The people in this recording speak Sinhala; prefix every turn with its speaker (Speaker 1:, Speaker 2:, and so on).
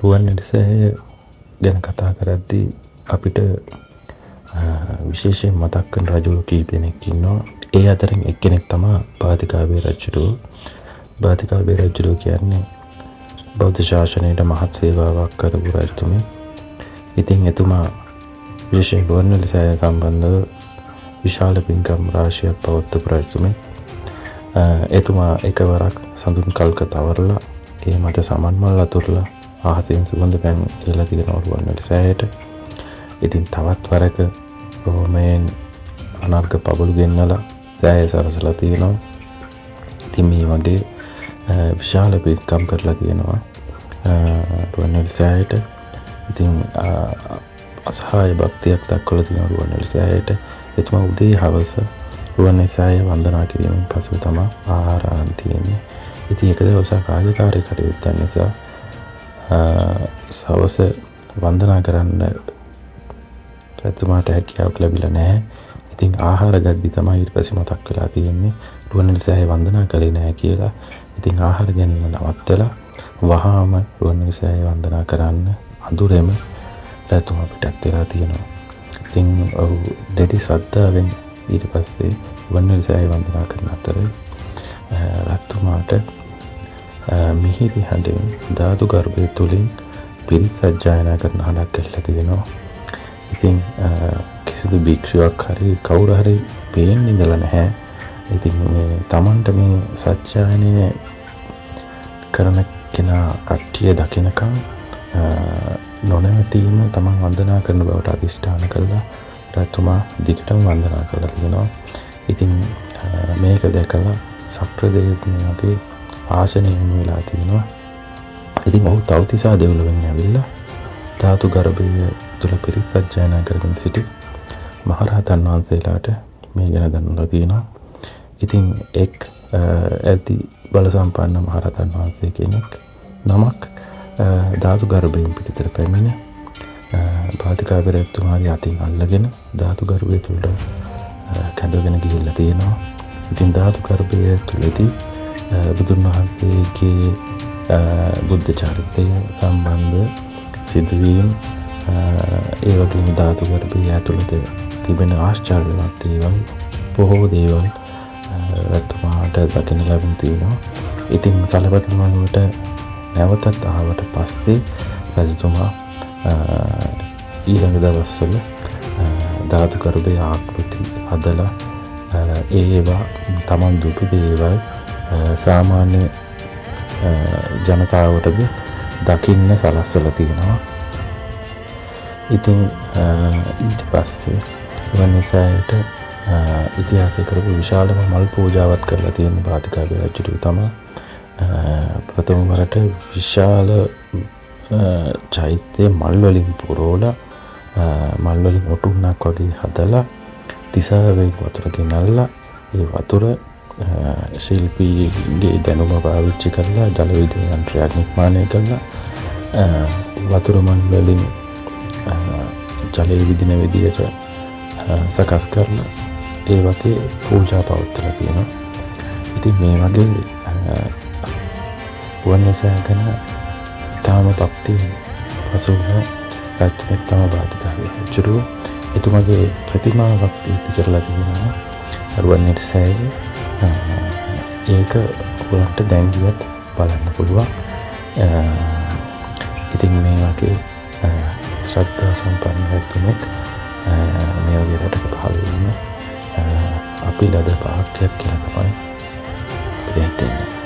Speaker 1: රුවන්වැලිසෑය ගැන කතා කරද්දී අපිට විශේෂයෙන් මතක් කරන රජුරු කීප දෙනෙක් ඉන්නවා. ඒ අතරින් එක්කෙනෙක් තමයි පාතිකාවේ රජුරු. පාතිකාවේ රජුරු කියන්නේ බෞද්ධ ශාසනයට මහත් සේවාවක් කරපු රජතුමෙක්. ඉතින් එතුමා විශේෂයෙන් රුවන්වැලිසෑය සම්බන්ධව විශාල පින්කම් රාශියක් පවත්වපු රජතුමෙක්. එතුමා එකවරක් සඳුන් කල්ක තවරලා ඒ මත සමන් මල් අතුරලා ආහතෙන් සුගඳ පැන් එල්ලා තියෙනවා රුවන්වැලිසෑයට. ඉතින් තවත් වරක රෝමයෙන් අනර්ඝ පබළු ගෙන්නලා සෑය සරසලා තියෙනවා. ඉතින් මේ වගේ විශාල පින්කම් කරලා තියෙනවා රුවන්වැලිසෑයට. ඉතින් අසහාය භක්තියක් දක්වලා තියෙනවා රුවන්වැලිසෑයට. එතුමා උදේ හවස රුවන්වැලිසෑය වන්දනා කිරීමෙන් පසු තමයි ආහාර අරන් තියෙන්නේ. ඉතින් එක දවසක් රාජකාරී කටයුත්තක් නිසා සවස වන්දනා කරන්න රජතුමාට හැකියාවක් ලැබිලා නැහැ. ඉතින් ආහාර ගද්දි තමයි ඊට පස්සේ මතක් වෙලා තියෙන්නේ රුවන්වැලිසෑය වන්දනා කළේ නැහැ කියලා. ඉතින් ආහාර ගැනීම නවත්තලා වහාම රුවන්වැලිසෑය වන්දනා කරන්න අඳුරෙම රජතුමා පිටත් වෙලා තියෙනවා. ඉතින් ඔහු දෙවි ශ්‍රද්ධාවෙන් ඊට පස්සේ රුවන්වැලිසෑය වන්දනා කරන අතර රජතුමාට මිහිරි හඬින් ධාතු ගර්භය තුලින් පිරිත් සජ්ජායනා කරන හඬක් ඇහිලා තියෙනවා. ඉතින් කිසිදු භික්ෂුවක් හරි කවුරු හරි පේන්න ඉඳලා නැහැ. ඉතින් මේ Tamanට මේ සජ්ජායනය කරන කෙනා කට්ටිය දකිනකම් නොනවතීම Taman වන්දනා කරන බවට අදිෂ්ඨාන කළා. රජතුමා දිගටම වන්දනා කළා තියෙනවා. ඉතින් මේක දැකලා සප්‍රදේවතුමාගේ ආසනය වෙලා තියෙනවා. ඉතින් ඔහු තවතිසා දෙව්ලොවෙන් ඇවිල්ලා ධාතු ගර්භය තුල පිරිත් සජ්ජායනා කරමින් සිටි මහරහතන් වහන්සේලාට මේ ගැන දන්වලා තියෙනවා. ඉතින් එක් ඇති බල සම්පන්න මහරහතන් වහන්සේ කෙනෙක් නමක් ධාතු ගර්භයෙන් පිටතට පැමිණ පාතිකාවේ රජතුමාගේ අතින් අල්ලගෙන ධාතු ගර්භය තුලට කැඳවගෙන ගිහිල්ලා තියෙනවා. ඉතින් ධාතු ගර්භය තුලදී බුදුන් වහන්සේගේ බුද්ධ චරිතය සම්බන්ධ සිදුවීම් ඒ වගේම ධාතු ගර්භය ඇතුළත තිබෙන ආශ්චර්යවත් දේවල් බොහෝ දේවල් රජතුමාට දකින්න ලැබුණ තියෙනවා. ඉතින් සලපති මළුවට නැවතත් ආවට පස්සේ රජතුමා ඊළඟ දවස්වල ධාතු ගර්භය ආකෘති හදලා ඒවා Taman දුටු දේවල් සාමාන්‍ය ජනතාවටද දකින්න සලස්සලා තියෙනවා. ඉතින් ඊට පස්සේ රුවන්වැලිසෑයට ඉතිහාසය කරපු විශාලම මල් පූජාවක් කරලා තියෙන පාතිකාවේ රජුට තමයි ප්‍රථම වරට විශාල චෛත්‍ය මල් වලින් පුරවලා මල් වලින් ඔටුන්නක් වගේ හදලා තිසාවේ වතුර ගෙනල්ලා ඒ වතුර ශිල්පීගේ දැනුම පාවිච්චි කරලා ජල විදුලි යන්ත්‍රයක් නිර්මාණය කරලා වතුර මල් වලින් ජලය විදින විදියට සකස් කරලා ඒ වගේ පූජා පවත්වලා තියෙනවා. ඉතින් මේ වගේ රුවන්වැලිසෑය ගැන තාම භක්තියෙන් පසුවන රජතුමෙක් තමයි පාතිකාවේ රජුරුව. එතුමාගේ ප්‍රතිමාවක් ඉදි කරලා තියෙනවා රුවන්වැලිසෑය. ඒක ඔයගොල්ලන්ට දැන් ගියත් බලන්න පුළුවන්. ඉතින් මේ වගේ ශ්‍රද්ධා සම්පන්න රජතුමෙක් මේ වගේ රටක පහළ වීම අපි ලද භාග්‍යයක් කියලා තමයි අපිට හිතෙන්නේ.